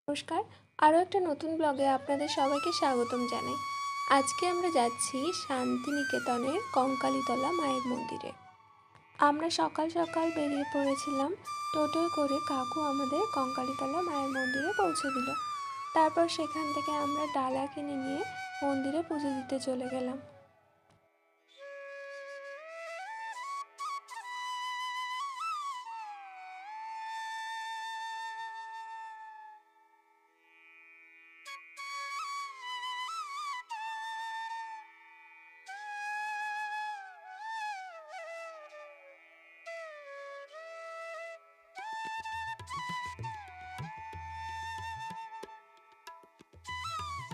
নমস্কার, আরও একটা নতুন ব্লগে আপনাদের সবাইকে স্বাগতম জানাই। আজকে আমরা যাচ্ছি শান্তিনিকেতনের কঙ্কালীতলা মায়ের মন্দিরে। আমরা সকাল সকাল বেরিয়ে পড়েছিলাম। টোটোয় করে কাকু আমাদের কঙ্কালীতলা মায়ের মন্দিরে পৌঁছে দিল। তারপর সেখান থেকে আমরা ডালা কিনে নিয়ে মন্দিরে পুজো দিতে চলে গেলাম।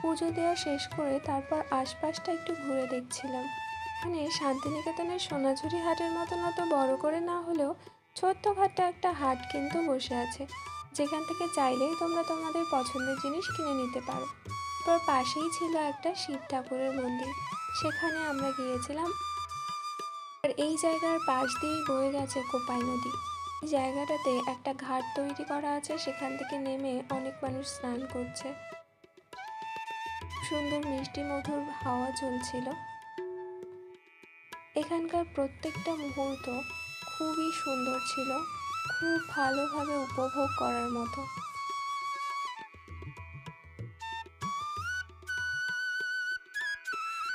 পুজো দেওয়া শেষ করে তারপর আশপাশটা একটু ঘুরে দেখছিলাম। এখানে শান্তিনিকেতনের সোনাঝুরি হাটের মতন অত বড় করে না হলেও ছোট্টখাট্ট একটা হাট কিন্তু বসে আছে, যেখান থেকে চাইলেই তোমরা তোমাদের পছন্দের জিনিস কিনে নিতে পারো। তারপর পাশেই ছিল একটা শিব ঠাকুরের মন্দির, সেখানে আমরা গিয়েছিলাম। আর এই জায়গার পাশ দিয়েই বয়ে গেছে কোপাই নদী। এই জায়গাটাতে একটা ঘাট তৈরি করা আছে, সেখান থেকে নেমে অনেক মানুষ স্নান করছে। সুন্দর মিষ্টি মধুর হাওয়া চলছিল। এখানকার প্রত্যেকটা মুহূর্ত খুবই সুন্দর ছিল, খুব ভালোভাবে উপভোগ করার মতো।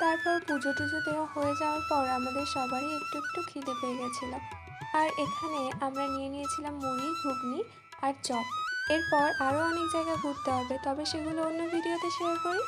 তারপর পুজো টুজো দেওয়া হয়ে যাওয়ার পর আমাদের সবারই একটু একটু খিদে পেয়ে গেছিল। আর এখানে আমরা নিয়ে নিয়েছিলাম মুড়ি, ঘুগনি আর চপ। এরপর আরও অনেক জায়গা ঘুরতে হবে, তবে সেগুলো অন্য ভিডিওতে শেয়ার করি।